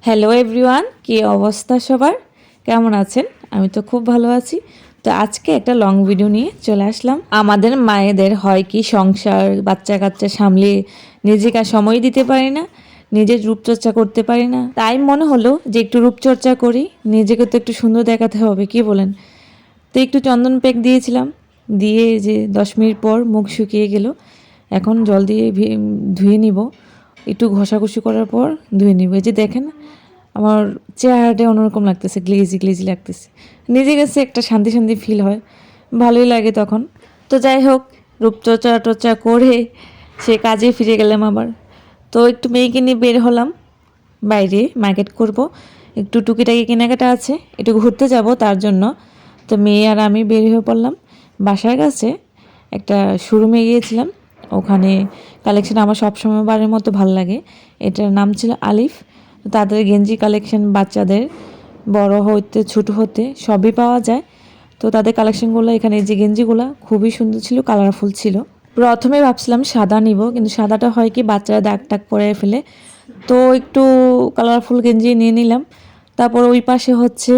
Hello everyone, কী অবস্থা সবার? কেমন আছেন? আমি তো খুব ভালো আছি। তো আজকে একটা লং ভিডিও নিয়ে চলে আসলাম। আমাদের মায়েদের হয় কি সংসার বাচ্চা কাচ্চা সামলিয়ে নিজেকে আর সময় দিতে পারি না, নিজের রূপচর্চা করতে পারি না। তাই মনে হলো যে একটু রূপচর্চা করি, নিজেকে তো একটু সুন্দর দেখাতে হবে, কি বলেন? তো একটু চন্দন প্যাক দিয়েছিলাম, দিয়ে যে 10 মিনিট পর মুখ শুকিয়ে গেল। এখন জল দিয়ে ধুয়ে নিব, একটু ঘষাঘষি করার পর ধুয়ে নিব। এই যে দেখেন আমার চেহারাটা অন্যরকম লাগতেছে, গ্লেজি গ্লেজি লাগতেছে। নিজের কাছে একটা শান্তি শান্তি ফিল হয়, ভালোই লাগে তখন। তো যাই হোক, রূপচর্চা টর্চা করে সে কাজে ফিরে গেলাম আবার। তো একটু মেয়েকে নিয়ে বের হলাম বাইরে, মার্কেট করব, একটু টুকিটাকি কেনাকাটা আছে, একটু ঘুরতে যাব তার জন্য। তো মেয়ে আর আমি বের হয়ে পড়লাম। বাসার কাছে একটা শোরুমে গিয়েছিলাম, ওখানে কালেকশন আমার সবসময় বারের মতো ভালো লাগে। এটার নাম ছিল আলিফ। তাদের গেঞ্জি কালেকশন বাচ্চাদের বড় হতে ছোট হতে সবই পাওয়া যায়। তো তাদের কালেকশনগুলো এখানে, যে গেঞ্জিগুলো খুবই সুন্দর ছিল, কালারফুল ছিল। প্রথমে ভাবছিলাম সাদা নিব, কিন্তু সাদাটা হয় কি বাচ্চারা দাগ টাগ পরে ফেলে, তো একটু কালারফুল গেঞ্জি নিয়ে নিলাম। তারপর ওই পাশে হচ্ছে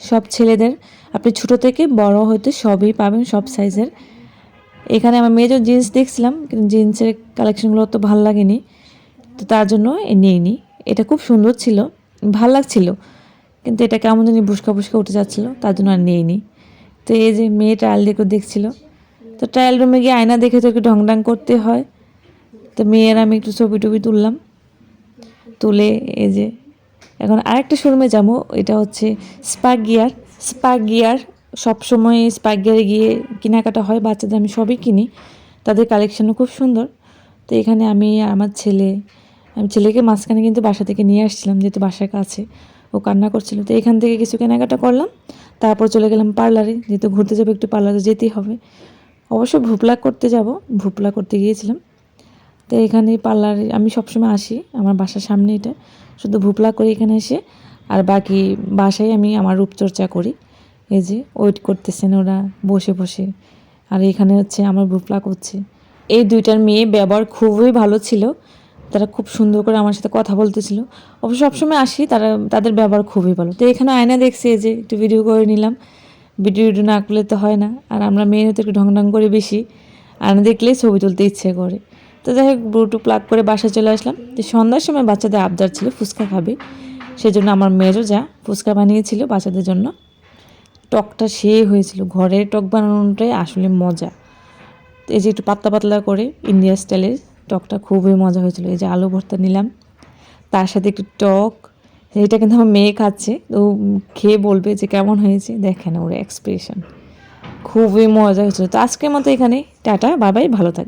সব ছেলেদের, আপনি ছোট থেকে বড় হতে সবই পাবেন, সব সাইজের। এখানে আমার মেয়েদের জিন্স দেখছিলাম, কিন্তু জিন্সের কালেকশনগুলো তো ভালো লাগেনি, তো তার জন্য নিয়ে নিই। এটা খুব সুন্দর ছিল, ভাল লাগছিল, কিন্তু এটা কেমন জানি বুসকা বুসকা উঠে যাচ্ছিলো, তার জন্য আর নিয়ে নিই। তো এই যে মেয়ে ট্রায়াল দেখে দেখছিল, তো ট্রায়াল রুমে গিয়ে আয়না দেখে তো একটু ঢংঢাং করতে হয়। তো মেয়ের আমি একটু ছবি টবি তুললাম, তুলে এই যে এখন আরেকটা শোরুমে যাবো। এটা হচ্ছে স্পার্ক গিয়ার। স্পার্ক গিয়ার সবসময় স্পার্ক গিয়ারে গিয়ে কেনাকাটা হয়, বাচ্চাদের আমি সবই কিনি, তাদের কালেকশানও খুব সুন্দর। তো এখানে আমি আমার আমি ছেলেকে মাঝখানে কিন্তু বাসা থেকে নিয়ে আসছিলাম, যেহেতু বাসার কাছে, ও কান্না করছিল। তো এখান থেকে কিছু কেনাকাটা করলাম, তারপর চলে গেলাম পার্লারে, যেহেতু ঘুরতে যাবো একটু পার্লারে যেতেই হবে। অবশ্য ভুপলা করতে যাব, ভুপলা করতে গিয়েছিলাম। তো এখানে পার্লারে আমি সবসময় আসি, আমার বাসার সামনে এটা, শুধু ভুপলা করি এখানে এসে, আর বাকি বাসায় আমি আমার রূপচর্চা করি। এই যে ওয়েট করতেছেন ওরা বসে বসে, আর এখানে হচ্ছে আমার ভুপলা করছে। এই দুইটার মেয়ে ব্যবহার খুবই ভালো ছিল, তারা খুব সুন্দর করে আমার সাথে কথা বলতেছিল। অবশ্য সবসময় আসি, তাদের ব্যবহার খুবই ভালো। তো এখানে আয়না দেখছি, এই যে একটু ভিডিও করে নিলাম, ভিডিও না করলে তো হয় না, আর আমরা মেয়ে তো একটু ঢং করে বেশি, আয়না দেখলেই ছবি তুলতে ইচ্ছে করে। তো যাই হোক, ব্লুটুথ প্লাগ করে বাসায় চলে আসলাম। তো সন্ধ্যার সময় বাচ্চাদের আবদার ছিল ফুচকা খাবে, সেজন্য আমার মেয়েরও যা ফুচকা বানিয়েছিল বাচ্চাদের জন্য। টকটা সে হয়েছিল, ঘরের টক বানানোটাই আসলে মজা। এই যে একটু পাতলা পাতলা করে ইন্ডিয়া স্টাইলের টকটা খুবই মজা হয়েছিল। এই যে আলু ভর্তা নিলাম, তার সাথে একটু টক। এটা কিন্তু আমার মেয়ে খাচ্ছে, তো খেয়ে বলবে যে কেমন হয়েছে, দেখেন ওর এক্সপ্রেশন, খুবই মজা হয়েছিল। তো আজকের মতো এখানে টাটা, বাবাই, ভালো থাকবে।